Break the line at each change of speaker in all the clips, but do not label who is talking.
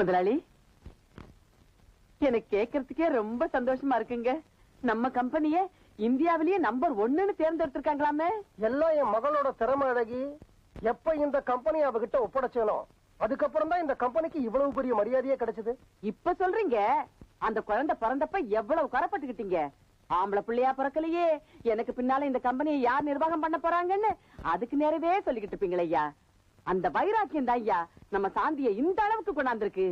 முதலாளி, எனக்கு கேட்கறதுக்கே ரொம்ப சந்தோஷமா இருக்குங்க. நம்ம கம்பெனிய இந்தியாவிலேயே நம்பர் 1ன்னு தேர்ந்தெடுத்திருக்காங்களாமே.
எல்லாம் என் மகளோட திறமை அழகி. எப்ப இந்த கம்பெனி அவகிட்ட ஒப்படைச்சேனோ அதுக்கப்புறம் தான் இந்த கம்பெனிக்கு இவ்வளவு பெரிய மரியாதையே கிடைச்சது.
இப்ப சொல்றீங்க, அந்த குழந்தை பிறந்தப்ப எவ்வளவு கரப்பட்டுக்கிட்டீங்க. ஆம்பளை பிள்ளையா பிறக்கலையே, எனக்கு பின்னால இந்த கம்பெனியை யார் நிர்வாகம் பண்ண போறாங்கன்னு அதுக்கு நேரவே சொல்லிக்கிட்டு இருப்பீங்களே ஐயா. அந்த வைராக்கியம் தான் ஐயா நம்ம சாந்தியை இந்த அளவுக்கு கொண்டாந்துருக்கு.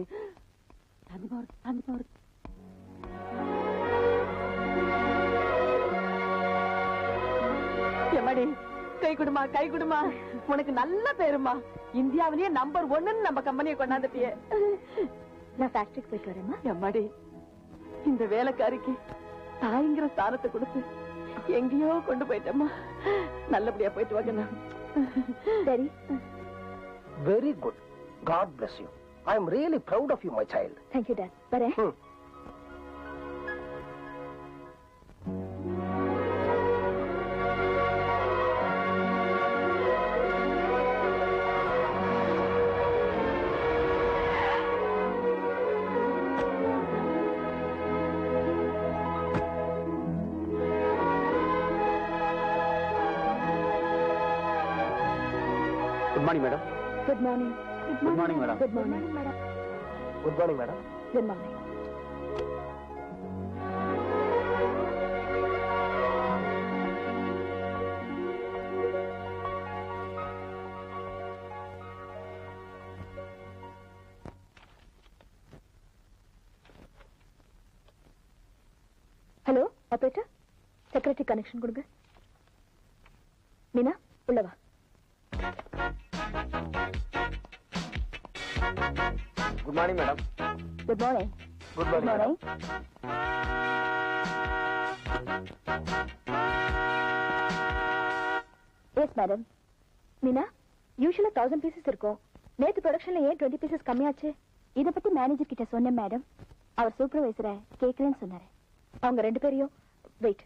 எம்மாடி, கை குடுமா, கை குடுமா. உனக்கு நல்ல பேருமா. இந்தியாவிலேயே நம்பர் 1ன்னு நம்ம கம்பெனியை கொண்டாந்துட்டியே.
நான் ஃபேக்டரிக்கு போயிட்டு வரேம்மா.
எம்மாடி, இந்த வேலைக்காரிக்கு தாய்ங்கிற ஸ்தானத்தை கொடுத்து எங்கேயோ கொண்டு போயிட்டம்மா. நல்லபடியா போயிட்டு வாங்க.
சரி.
Very good. God bless you. I am really proud of you, my child.
Thank you, Dad. வரேன்.
Good morning, madam.
Good morning.
Good morning, madam.
Good morning, madam.
Good morning, madam.
Good morning. Hello operator, secretary connection கொடுங்க. மீனா, உள்ள வா.
Good morning, madam.
Good morning.
Good morning, madam.
Yes, madam. Meena, யூசுவலா 1000 pieces இருக்கும். நேத்து ப்ரொடக்ஷன்ல ஏன் 20 pieces கம்மியாச்சு? இத பத்தி manager கிட்ட சொன்னேன் மேடம். அவர் சூப்பர்வைசரை கேட்கலன்னு சொன்னாரு. அவங்க 2 பேரையும் wait.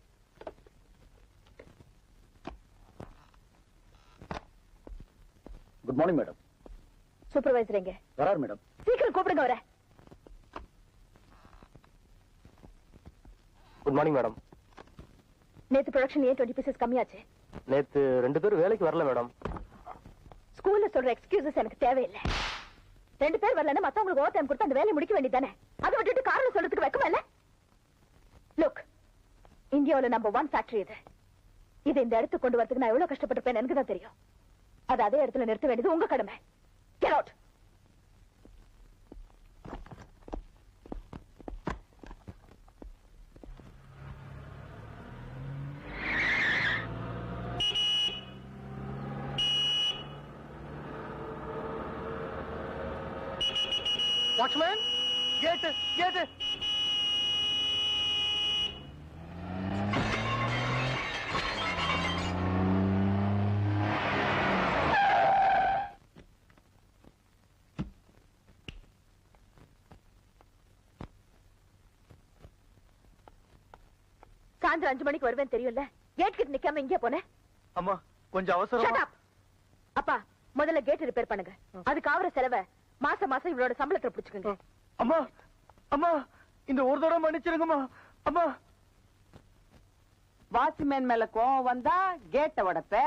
Good morning, madam.
Supervisor எங்க?
வரார் மேடம்.
சீக்கிரம் கூப்பிடுங்க அவரை.
Good morning madam.
நேத்து ப்ரொடக்ஷன் ஏன் 20 பீசஸ் கம்மியாச்சு?
நேத்து 2 பேர் வேலைக்கு வரல மேடம்.
ஸ்கூல்ல சொல்ற எக்ஸ்கியூசஸ் எனக்கு தேவையில்லை. 2 பேர் வரலன்னா மத்தவங்களுக்கு ஓவர் டைம் கொடுத்து அந்த வேலையை முடிக்க வேண்டியதானே. அதை விட்டுட்டு காரணம் சொல்றதுக்கு வெக்கமா இல்ல? லுக், இந்தியாவுல நம்பர் 1 ஃபேக்டரி இது. இதை இந்த இடத்துக்கு கொண்டு வரதுக்கு நான் எவ்வளவு கஷ்டப்பட்டிருப்பேன் எனக்கு தான் தெரியும். அது அதே இடத்துல நிறுத்த வேண்டியது உங்க கடமை. Get out.
Watchman, get.
சாயந்தரம் 5 மணிக்கு வருவேன் தெரியும்ல. கேட் கிட்ட நிக்காம இங்கே போனேன்.
அம்மா, கொஞ்சம் அவசரம்.
அப்பா, முதல்ல கேட் ரிப்பேர் பண்ணுங்க. அதுக்கு ஆவற செலவை மாசம் மாசம் இவரோட சம்பளத்தை பிடிச்சுக்கோங்க.
அம்மா, அம்மா, இந்த ஒரு தடவை மன்னிச்சிருங்கம்மா. அம்மா,
வாட்ச்மேன் மேல கோவம் வந்தா கேட்ட உடைப்ப,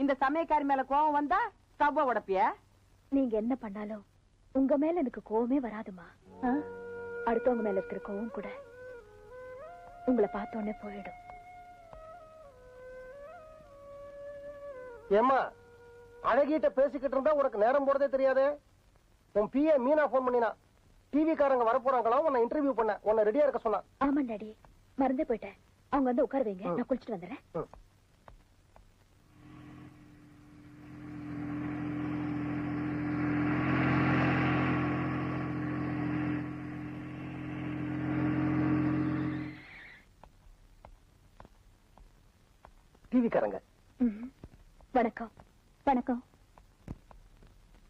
இந்த சமயக்காரி மேல கோவம் வந்தா ஸ்டவ் உடைப்பிய.
நீங்க என்ன பண்ணாலும் உங்க மேல எனக்கு கோவமே வராதுமா. அடுத்தவங்க மேல இருக்கிற கோவம் கூட உங்களை பார்த்தோன்னே போயிடும்.
ஏம்மா, அழகிட்ட பேசிக்கிட்டு இருந்தா உனக்கு நேரம் போறதே தெரியாதே. உன் பிஏ மீனா போன் பண்ணினா டிவி காரங்க வர போறாங்களா, உன்னை இன்டர்வியூ பண்ண, உன்னை ரெடியா இருக்க சொன்னா.
ஆமா டாடி, மறந்தே போயிட்டேன். அவங்க வந்து உட்கார வைங்க, நான் குளிச்சுட்டு வந்துடுறேன்.
டிவி காரங்க.
வணக்கம். வணக்கம்.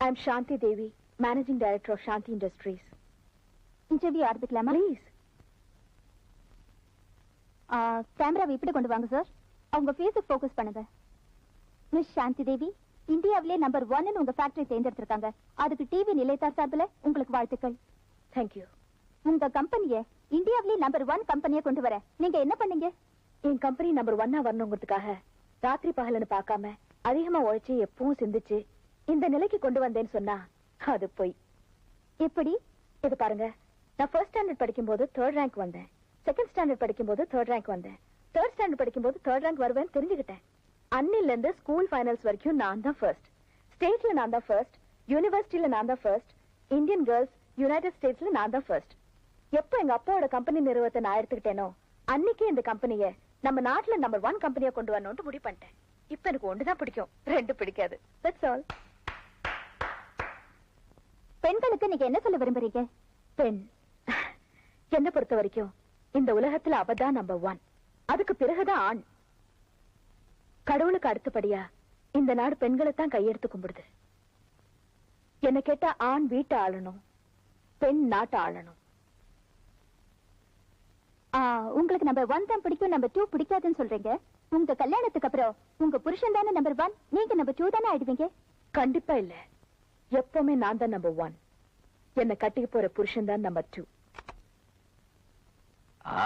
I am Shanti Devi, managing director of Shanti industries. Interview ஆரம்பிக்கலாமா? ப்ளீஸ். கேமராவை இப்படி கொண்டு வாங்க சார். அவங்க ஃபேஸுக்கு ஃபோக்கஸ் பண்ணுங்க. மிஸ் சாந்தி தேவி, இந்தியாவிலே நம்பர் 1 உங்க ஃபேக்டரி தேர்ந்தெடுத்திருக்காங்க. அதுக்கு டிவி நிலையத்தார் சார்பில் உங்களுக்கு வாழ்த்துக்கள். தேங்க்யூ.
உங்க கம்பெனிய இந்தியாவிலே நம்பர் 1 கம்பெனியா கொண்டு வர நீங்க என்ன பண்ணீங்க?
என் கம்பெனி நம்பர் 1 வரணுங்கிறதுக்காக ராத்திரி பகலன்னு பார்க்காம அதிகமா உழைச்சி எப்பவும் சிந்திச்சு இந்த நிலைக்கு கொண்டு வந்தேன்னு சொன்னா அது போய்.
எப்படி?
இது பாருங்க, நான் ஃபர்ஸ்ட் ஸ்டாண்டர்ட் படிக்கும்போது 3rd ரேங்க் வந்தேன். செகண்ட் ஸ்டாண்டர்ட் படிக்கும்போது 3rd ரேங்க் வந்தேன். 3rd ஸ்டாண்டர்ட் படிக்கும்போது 3rd ரேங்க் வருவேன்னு தெரிஞ்சுக்கிட்டேன். அன்னில இருந்து ஸ்கூல் ஃபைனல்ஸ் வரைக்கும் நான் தான் ஃபர்ஸ்ட். ஸ்டேட்ல நான் தான் ஃபர்ஸ்ட். யூனிவர்சிட்டியில நான் தான் ஃபர்ஸ்ட். இந்தியன் கேர்ள்ஸ் யுனைடெட் ஸ்டேட்ஸ்ல நான் தான் ஃபர்ஸ்ட். எப்போ எங்க அப்பாவோட கம்பெனி நிறுவனத்தை நான் எடுத்துக்கிட்டேனோ அன்னைக்கே இந்த கம்பெனியை நம்ம நாட்டுல நம்பர் 1 கம்பெனியா கொண்டு வரணும்னு முடிவு பண்ணிட்டேன். இப்ப எனக்கு 1 தான் பிடிக்கும், 2 பிடிக்காது. That's all.
பெண்களுக்கு நீங்க என்ன சொல்ல விரும்புறீங்க?
பெண் என்ன பொறுத்த வரைக்கும் இந்த உலகத்துல அவதான் நம்பர் 1. அதுக்கு பிறகுதான் ஆண். கடவுளுக்கு அடுத்தபடியா இந்த நாடு பெண்களை தான் கையெடுத்து கும்பிடுது. என்ன கேட்டா ஆண் வீட்டை ஆளணும், பெண் நாட்டை ஆளணும்.
உங்களுக்கு நம்பர் 1 தான் பிடிக்கும், நம்பர் 2 பிடிக்காதுன்னு சொல்றீங்க. உங்க கல்யாணத்துக்கு அப்புறம் உங்க புருஷன் தானே நம்பர் 1, நீங்க நம்பர் 2 தானே ஆயிடுவீங்க?
கண்டிப்பா இல்ல, எப்பவுமே நான் தான் நம்பர் 1. என்ன கட்டிக்க போற புருஷன் தான் நம்பர் 2.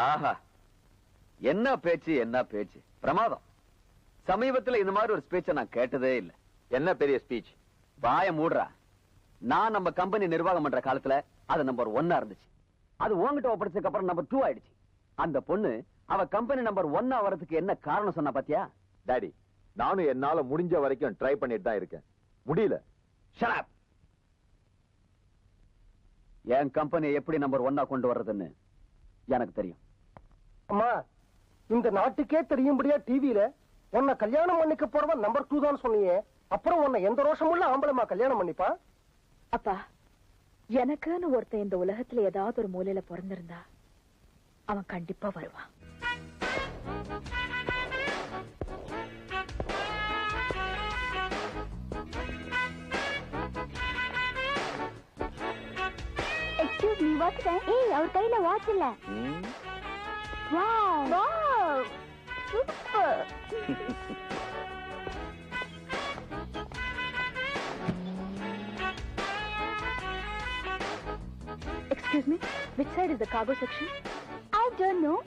ஆஹா, என்ன பேச்சு என்ன பேச்சு, பிரமாதம். சமீபத்துல இந்த மாதிரி ஒரு ஸ்பீச்ச நான் கேட்டதே இல்ல. என்ன பெரிய ஸ்பீச்? வாய மூடுறா. நான் நம்ம கம்பெனி நிர்வாகம் பண்ற காலத்துல அது நம்பர் 1 இருந்துச்சு. அது உன்கிட்ட ஒப்படைச்சதுக்கு அப்புறம் நம்பர் 2 ஆயிடுச்சு. அந்த பொண்ணு அவ கம்பெனி நம்பர் 1 ஆவறதுக்கு என்ன காரணம் சொன்னா பாத்தியா?
டாடி, நானும் என்னால முடிஞ்ச வரைக்கும் ட்ரை பண்ணிட்டு தான் இருக்கேன். முடியல.
Shut up. என் கம்பெனியை எப்படி நம்பர் 1 கொண்டு வர்றதுன்னு எனக்கு தெரியும்.
அம்மா, இந்த நாட்டுக்கே தெரியும்படியா டிவியில உன்னை கல்யாணம் பண்ணிக்க போறவன் நம்பர் 2 தான் சொன்னியே, அப்புறம் உன்னை எந்த ரோஷமுள்ள ஆம்பளமா கல்யாணம் பண்ணிப்பா?
அப்பா, எனக்குன்னு ஒருத்தன் இந்த உலகத்துல ஏதாவது ஒரு மூலையில பிறந்திருந்தா அவன் கண்டிப்பா வருவான்.
Excuse me, watch. ஏய், அவர் கையில வாட்ச் இல்ல. Wow wow, super.
Excuse me, which side is the cargo section?
I don't know.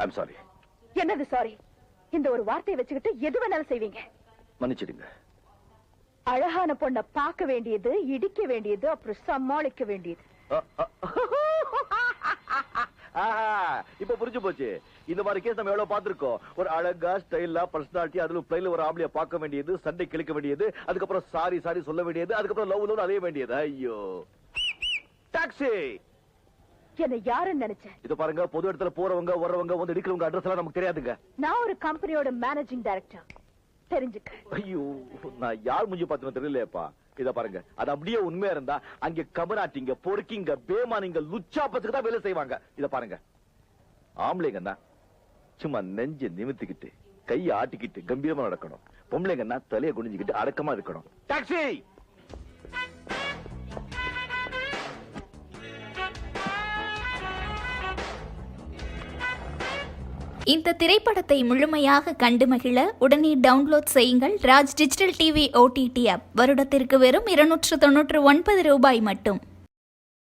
I'm sorry.
என்னது சாரி? இந்த ஒரு வார்த்தையை வச்சுக்கிட்டு எது வேணாலும் செய்வீங்க.
மன்னிச்சிடுங்க.
அழகான பொண்ணை பார்க்க வேண்டியது, இடிக்க வேண்டியது, அப்புறம் சமாளிக்க வேண்டியது.
இப்ப புரிஞ்சு போச்சு. இந்த மாதிரி கேஸ் நம்ம எவ்வளவு பாத்துருக்கோம். ஒரு அழகா ஸ்டைலா பர்சனாலிட்டி, அதுல பிளைல ஒரு ஆம்பளைய பார்க்க வேண்டியது, சண்டை கிழிக்க வேண்டியது, அதுக்கப்புறம் சாரி சாரி சொல்ல வேண்டியது, அதுக்கப்புறம் லவ் லவ் அலைய வேண்டியது. ஐயோ, டாக்ஸி.
என்ன யாருன்னு நினைச்சேன்?
இது பாருங்க, பொது இடத்துல போறவங்க வர்றவங்க வந்து இடிக்கிறவங்க அட்ரஸ் எல்லாம் நமக்கு தெரியாதுங்க.
நான் ஒரு கம்பெனியோட மேனேஜிங் டைரக்டர், தெரிஞ்சுக்க.
ஐயோ, நான் யார் முஞ்சி பார்த்தேன்னு தெரியலையேப்பா. இத பாருங்க, அது அப்படியே உண்மையா இருந்தா அங்க கமராட்டிங்க, பொறுக்கிங்க, பேமானிங்க, லுச்சா பச்சுக்கு தான் வேலை செய்வாங்க. இத பாருங்க, ஆம்பளைங்கன்னா சும்மா நெஞ்ச நிமித்திக்கிட்டு கையை ஆட்டிக்கிட்டு கம்பீரமா நடக்கணும். பொம்பளைங்கன்னா தலையை குனிஞ்சுக்கிட்டு அடக்கமா இருக்கணும். டாக்ஸி.
இந்த திரைப்படத்தை முழுமையாக கண்டு மகிழ உடனே டவுன்லோட் செய்யுங்கள் Raj digital TV OTT app. வருடத்திற்கு வெறும் 299 ரூபாய் மட்டும்.